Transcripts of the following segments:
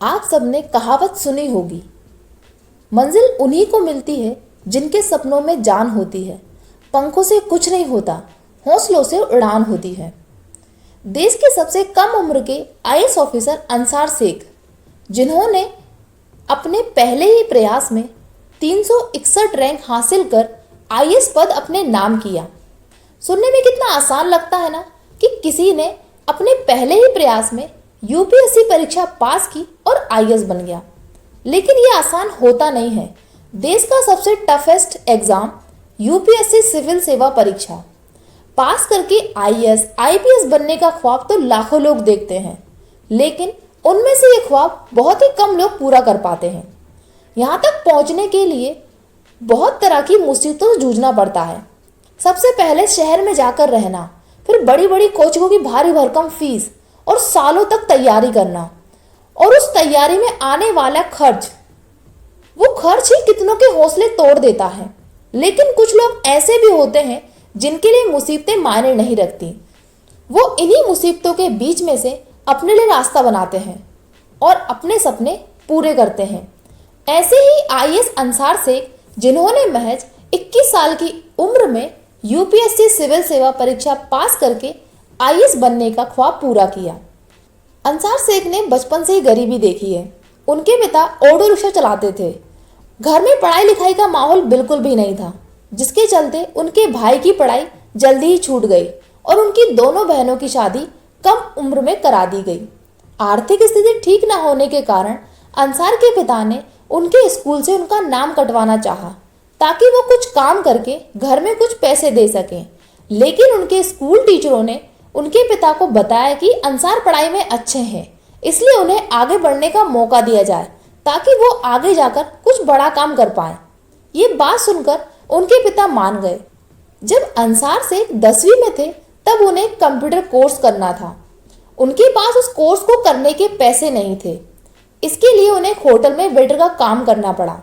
आप सबने कहावत सुनी होगी, मंजिल उन्हीं को मिलती है जिनके सपनों में जान होती है। पंखों से कुछ नहीं होता, हौसलों से उड़ान होती है। देश के सबसे कम उम्र के आईएएस ऑफिसर अंसार शेख, जिन्होंने अपने पहले ही प्रयास में 361 रैंक हासिल कर आईएएस पद अपने नाम किया। सुनने में कितना आसान लगता है ना कि किसी ने अपने पहले ही प्रयास में यूपीएससी परीक्षा पास की और आईएएस बन गया। लेकिन ये आसान होता नहीं है। देश का सबसे टफेस्ट एग्जाम यूपीएससी सिविल सेवा परीक्षा पास करके आईएएस आईपीएस बनने का ख्वाब तो लाखों लोग देखते हैं, लेकिन उनमें से ये ख्वाब बहुत ही कम लोग पूरा कर पाते हैं। यहाँ तक पहुँचने के लिए बहुत तरह की मुसीबतों से जूझना पड़ता है। सबसे पहले शहर में जाकर रहना, फिर बड़ी बड़ी कोचिंगों की भारी भरकम फीस और सालों तक तैयारी करना, और उस तैयारी में आने वाला खर्च, वो खर्च ही कितनों के हौसले तोड़ देता है। लेकिन कुछ लोग ऐसे भी होते हैं जिनके लिए मुसीबतें मायने नहीं रखती। वो इन्हीं मुसीबतों के बीच में से अपने लिए रास्ता बनाते हैं और अपने सपने पूरे करते हैं। ऐसे ही आईएएस अंसार शेख, जिन्होंने महज 21 साल की उम्र में यूपीएससी सिविल सेवा परीक्षा पास करके आईएएस बनने का ख्वाब पूरा किया। अंसार शेख ने बचपन से ही गरीबी देखी है। उनके पिता ऑटो रिक्शा चलाते थे। घर में पढ़ाई लिखाई का माहौल बिल्कुल भी नहीं था, जिसके चलते उनके भाई की पढ़ाई जल्दी ही छूट गई और उनकी दोनों बहनों की शादी कम उम्र में करा दी गई। आर्थिक स्थिति ठीक न होने के कारण अंसार के पिता ने उनके स्कूल से उनका नाम कटवाना चाहा, ताकि वो कुछ काम करके घर में कुछ पैसे दे सकें। लेकिन उनके स्कूल टीचरों ने उनके पिता को बताया कि अंसार पढ़ाई में अच्छे हैं, इसलिए उन्हें आगे बढ़ने का मौका दिया जाए, ताकि वो आगे जाकर कुछ बड़ा काम कर पाए। ये बात सुनकर उनके पिता मान गए। जब अंसार शेख 10वीं में थे, तब उन्हें कंप्यूटर कोर्स करना था। उनके पास उस कोर्स को करने के पैसे नहीं थे। इसके लिए उन्हें होटल में वेटर का काम करना पड़ा,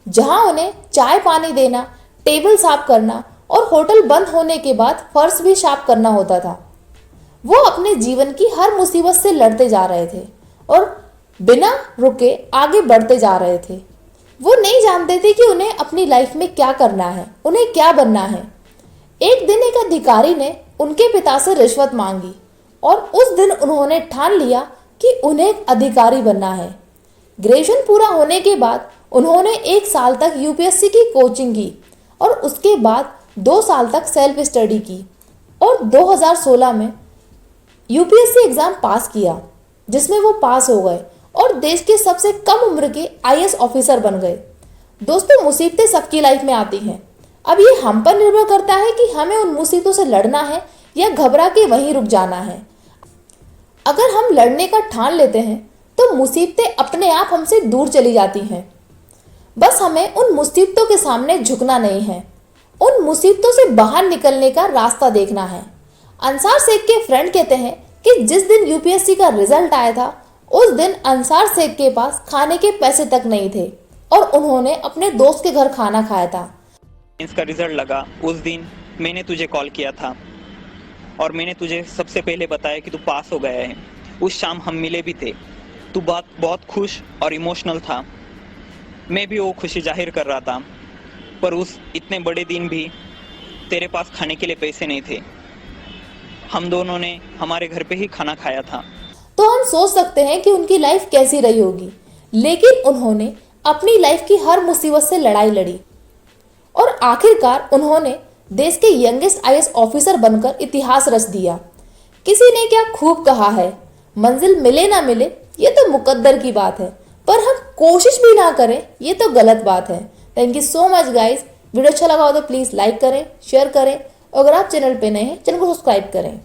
जहां उन्हें चाय पानी देना, टेबल साफ करना और होटल बंद होने के बाद फर्श भी साफ करना होता था। वो अपने जीवन की हर मुसीबत से लड़ते जा रहे थे और बिना रुके आगे बढ़ते जा रहे थे। वो नहीं जानते थे कि उन्हें अपनी लाइफ में क्या करना है, उन्हें क्या बनना है। एक दिन एक अधिकारी ने उनके पिता से रिश्वत मांगी और उस दिन उन्होंने ठान लिया कि उन्हें एक अधिकारी बनना है। ग्रेजुएशन पूरा होने के बाद उन्होंने 1 साल तक यूपीएससी की कोचिंग की और उसके बाद 2 साल तक सेल्फ स्टडी की और 2016 में यूपीएससी एग्जाम पास किया, जिसमें वो पास हो गए और देश के सबसे कम उम्र के आईएएस ऑफिसर बन गए। दोस्तों, मुसीबतें सबकी लाइफ में आती हैं। अब ये हम पर निर्भर करता है कि हमें उन मुसीबतों से लड़ना है या घबरा के वहीं रुक जाना है। अगर हम लड़ने का ठान लेते हैं तो मुसीबतें अपने आप हमसे दूर चली जाती हैं। बस हमें उन मुसीबतों के सामने झुकना नहीं है, उन मुसीबतों से बाहर निकलने का रास्ता देखना है। अंसार शेख के फ्रेंड कहते हैं कि जिस दिन यूपीएससी का रिजल्ट आया था, उस दिन अंसार शेख के पास खाने के पैसे तक नहीं थे और उन्होंने अपने दोस्त के घर खाना खाया था। इसका रिजल्ट लगा उस दिन मैंने तुझे कॉल किया था और मैंने तुझे सबसे पहले बताया कि तू पास हो गया है। उस शाम हम मिले भी थे। तू बहुत खुश और इमोशनल था। मैं भी वो खुशी जाहिर कर रहा था, पर उस इतने बड़े दिन भी तेरे पास खाने के लिए पैसे नहीं थे। हम दोनों ने हमारे घर पे ही खाना खाया था। तो हम सोच सकते हैं कि उनकी लाइफ कैसी रही होगी, लेकिन उन्होंने अपनी लाइफ की हर मुसीबत से लड़ाई लड़ी और आखिरकार उन्होंने देश के यंगेस्ट आईएएस ऑफिसर बनकर इतिहास रच दिया। किसी ने क्या खूब कहा है, मंजिल मिले ना मिले ये तो मुकद्दर की बात है, पर हम कोशिश भी ना करें ये तो गलत बात है। Thank you so much guys. Video अच्छा लगा हो तो प्लीज़ लाइक करें, शेयर करें और अगर आप चैनल पे नए हैं, चैनल को सब्सक्राइब करें।